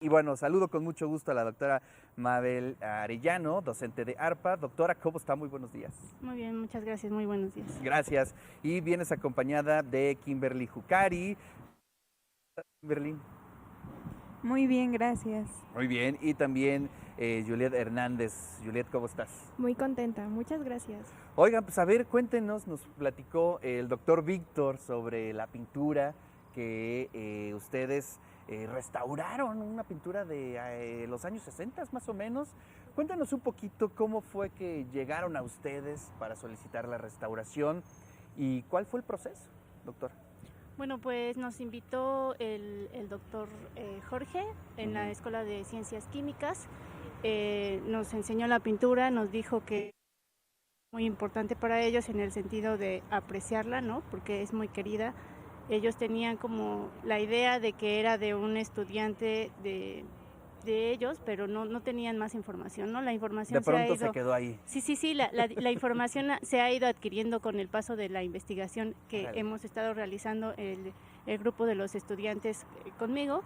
Y bueno, saludo con mucho gusto a la doctora Mabel Arellano, docente de ARPA. Doctora, ¿cómo está? Muy buenos días. Muy bien, muchas gracias, muy buenos días. Gracias. Y vienes acompañada de Kimberly Jucari. Kimberly. Muy bien, gracias. Muy bien. Y también Juliet Hernández. Juliet, ¿cómo estás? Muy contenta, muchas gracias. Oigan, pues a ver, cuéntenos, nos platicó el doctor Víctor sobre la pintura que ustedes restauraron, una pintura de los años 60 más o menos. Cuéntanos un poquito cómo fue que llegaron a ustedes para solicitar la restauración y cuál fue el proceso, doctor. Bueno, pues nos invitó el doctor Jorge en la Escuela de Ciencias Químicas. Nos enseñó la pintura, nos dijo que muy importante para ellos en el sentido de apreciarla, ¿no? Porque es muy querida. Ellos tenían como la idea de que era de un estudiante de ellos, pero no tenían más información, ¿no? La información de pronto se quedó ahí. Sí, la información se ha ido adquiriendo con el paso de la investigación que Órale. hemos estado realizando el grupo de los estudiantes conmigo.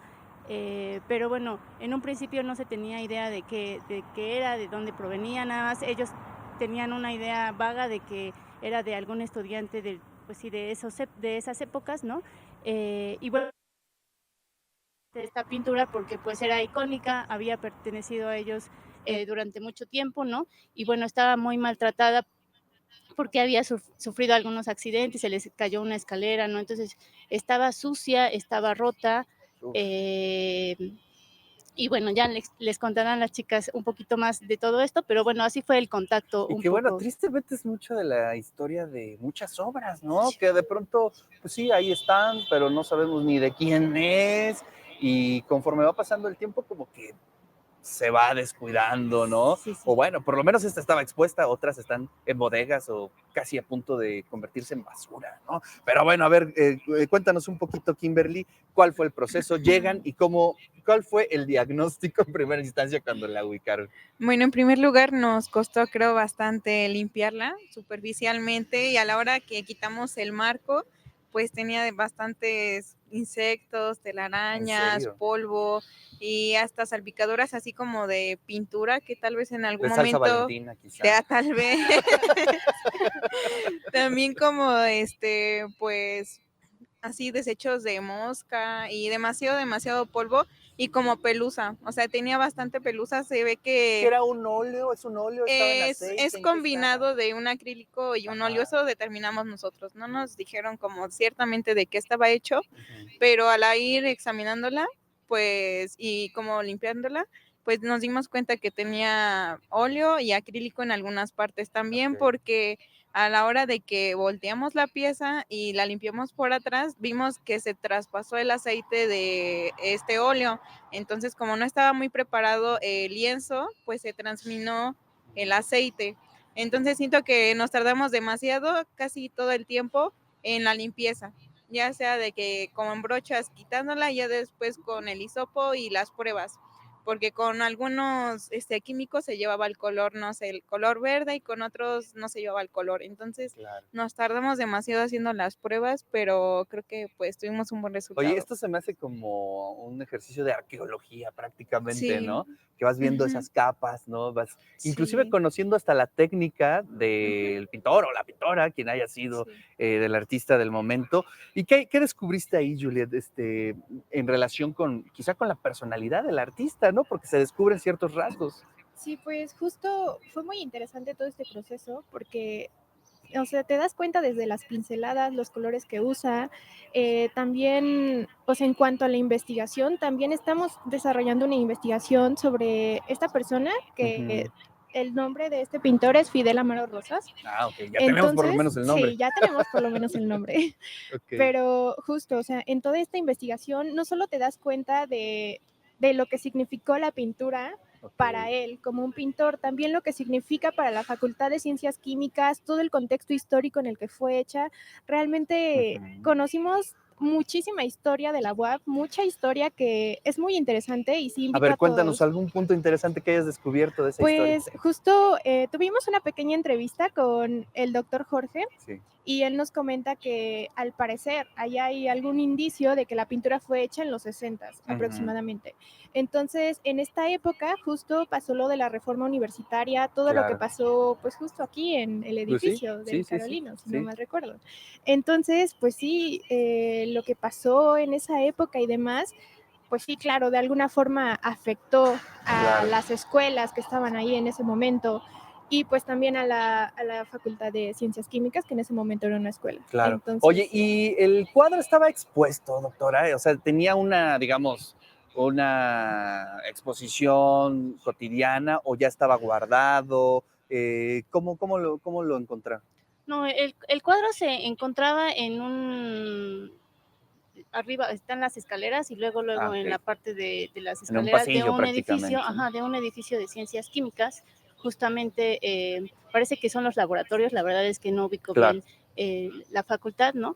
Pero bueno, en un principio no se tenía idea de qué era, de dónde provenía, nada más ellos tenían una idea vaga de que era de algún estudiante pues sí, de esas épocas, ¿no? Y bueno, esta pintura porque pues era icónica, había pertenecido a ellos durante mucho tiempo, ¿no? Y bueno, estaba muy maltratada porque había sufrido algunos accidentes, se les cayó una escalera, ¿no? Entonces estaba sucia, estaba rota. Y bueno, ya les contarán las chicas un poquito más de todo esto, pero bueno, así fue el contacto Y un que bueno, poco. tristemente es mucho de la historia de muchas obras, ¿no? Que de pronto, pues sí, ahí están, pero no sabemos ni de quién es. Y conforme va pasando el tiempo, como que se va descuidando, ¿no? Sí. O bueno, por lo menos esta estaba expuesta, otras están en bodegas o casi a punto de convertirse en basura, ¿no? Pero bueno, a ver, cuéntanos un poquito, Kimberly, cuál fue el proceso, llegan y cuál fue el diagnóstico en primera instancia cuando la ubicaron. Bueno, en primer lugar nos costó, creo, bastante limpiarla superficialmente y a la hora que quitamos el marco, pues tenía bastantes insectos, telarañas, polvo y hasta salpicaduras así como de pintura que tal vez en algún De salsa momento Valentina, quizá. tal vez también como pues así desechos de mosca y demasiado polvo y como pelusa, o sea, tenía bastante pelusa, se ve ¿Que que era un óleo? ¿Es un óleo? ¿Estaba en aceite? es combinado de un acrílico y un óleo, eso determinamos nosotros, no nos dijeron como ciertamente de qué estaba hecho, pero al ir examinándola, pues, y como limpiándola, pues nos dimos cuenta que tenía óleo y acrílico en algunas partes también, porque a la hora de que volteamos la pieza y la limpiamos por atrás, vimos que se traspasó el aceite de este óleo. Entonces, como no estaba muy preparado el lienzo, pues se transminó el aceite. Entonces, siento que nos tardamos demasiado, casi todo el tiempo, en la limpieza, ya sea de que como en brochas quitándola, ya después con el hisopo y las pruebas, porque con algunos químicos se llevaba el color, no sé, el color verde y con otros no se llevaba el color. Entonces nos tardamos demasiado haciendo las pruebas, pero creo que pues tuvimos un buen resultado. Oye, esto se me hace como un ejercicio de arqueología prácticamente, Sí. ¿no? Que vas viendo esas capas, ¿no? Vas inclusive Sí. conociendo hasta la técnica del pintor o la pintora, quien haya sido del artista del momento. ¿Y qué descubriste ahí, Juliet, en relación con, quizá con la personalidad del artista, ¿no? Porque se descubren ciertos rasgos. Sí, pues justo fue muy interesante todo este proceso porque, o sea, te das cuenta desde las pinceladas, los colores que usa, también, pues en cuanto a la investigación, también estamos desarrollando una investigación sobre esta persona que el nombre de este pintor es Fidel Amaro Rosas. Ah, ok, ya tenemos por lo Entonces, menos el nombre. sí, ya tenemos por lo menos el nombre. Pero justo, o sea, en toda esta investigación no solo te das cuenta de lo que significó la pintura para él como un pintor, también lo que significa para la Facultad de Ciencias Químicas, todo el contexto histórico en el que fue hecha. Realmente conocimos muchísima historia de la UAP, mucha historia que es muy interesante y sí A invito ver, a cuéntanos todos. algún punto interesante que hayas descubierto de esa historia. Pues justo tuvimos una pequeña entrevista con el doctor Jorge. Sí. y él nos comenta que al parecer ahí hay algún indicio de que la pintura fue hecha en los 60s aproximadamente. Entonces, en esta época justo pasó lo de la reforma universitaria, todo lo que pasó pues justo aquí en el edificio del Carolino, si no mal recuerdo. Entonces, pues sí, lo que pasó en esa época y demás, pues sí, claro, de alguna forma afectó a las escuelas que estaban ahí en ese momento y pues también a la Facultad de Ciencias Químicas, que en ese momento era una escuela. Claro. Entonces, oye, ¿y el cuadro estaba expuesto, doctora? O sea, ¿tenía una, digamos, una exposición cotidiana o ya estaba guardado? ¿Cómo lo encontraron? No, el cuadro se encontraba en arriba están las escaleras y luego en la parte de las escaleras de un edificio, de un edificio de ciencias químicas, justamente parece que son los laboratorios, la verdad es que no ubico bien la facultad, ¿no?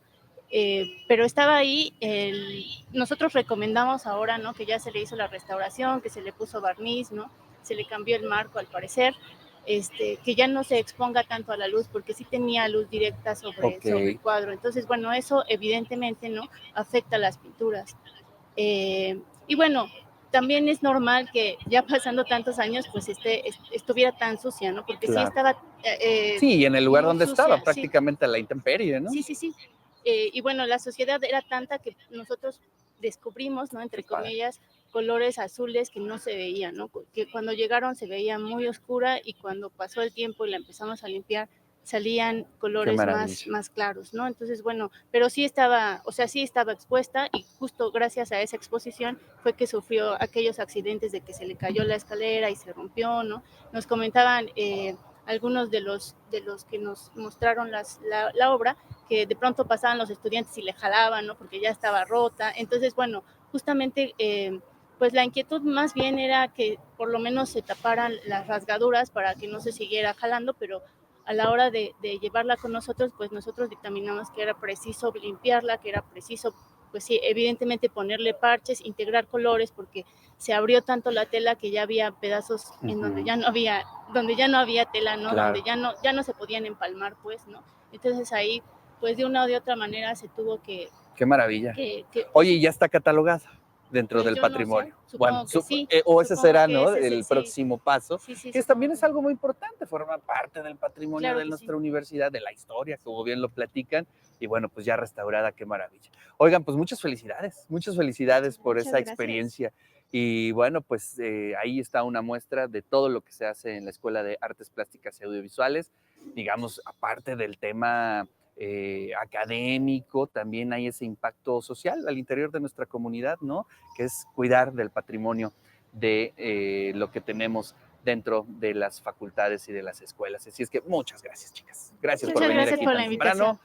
Pero estaba ahí, nosotros recomendamos ahora, ¿no? Que ya se le hizo la restauración, que se le puso barniz, ¿no? Se le cambió el marco al parecer, que ya no se exponga tanto a la luz, porque sí tenía luz directa sobre el cuadro. Entonces, bueno, eso evidentemente, ¿no? Afecta las pinturas. Y bueno, también es normal que ya pasando tantos años, pues estuviera tan sucia, ¿no? Porque sí estaba... sí, en el lugar donde sucia, estaba, prácticamente a la intemperie, ¿no? Sí. Y bueno, la sociedad era tanta que nosotros descubrimos, ¿no? Entre comillas, colores azules que no se veían, ¿no? Que cuando llegaron se veía muy oscura y cuando pasó el tiempo y la empezamos a limpiar, salían colores más claros, ¿no? Entonces, bueno, pero sí estaba expuesta y justo gracias a esa exposición fue que sufrió aquellos accidentes de que se le cayó la escalera y se rompió, ¿no? Nos comentaban algunos de los que nos mostraron la obra, que de pronto pasaban los estudiantes y le jalaban, ¿no? Porque ya estaba rota. Entonces, bueno, justamente pues la inquietud más bien era que por lo menos se taparan las rasgaduras para que no se siguiera jalando, pero a la hora de llevarla con nosotros, pues nosotros dictaminamos que era preciso limpiarla, que era preciso, pues sí, evidentemente ponerle parches, integrar colores, porque se abrió tanto la tela que ya había pedazos en donde ya no había tela, ¿no? Donde ya no se podían empalmar, pues, ¿no? Entonces ahí, pues de una o de otra manera se tuvo que... ¡Qué maravilla! Oye, ¿ya está catalogada dentro del patrimonio? No sé, bueno, que sí. O ese será, ¿no? El próximo paso, que también es algo muy importante, forma parte del patrimonio de nuestra universidad, de la historia, como bien lo platican, y bueno, pues ya restaurada, qué maravilla. Oigan, pues muchas felicidades por esa experiencia. Y bueno, pues ahí está una muestra de todo lo que se hace en la Escuela de Artes Plásticas y Audiovisuales, digamos, aparte del tema académico, también hay ese impacto social al interior de nuestra comunidad, ¿no? Que es cuidar del patrimonio de lo que tenemos dentro de las facultades y de las escuelas. Así es que muchas gracias, chicas. Gracias por venir aquí tan temprano.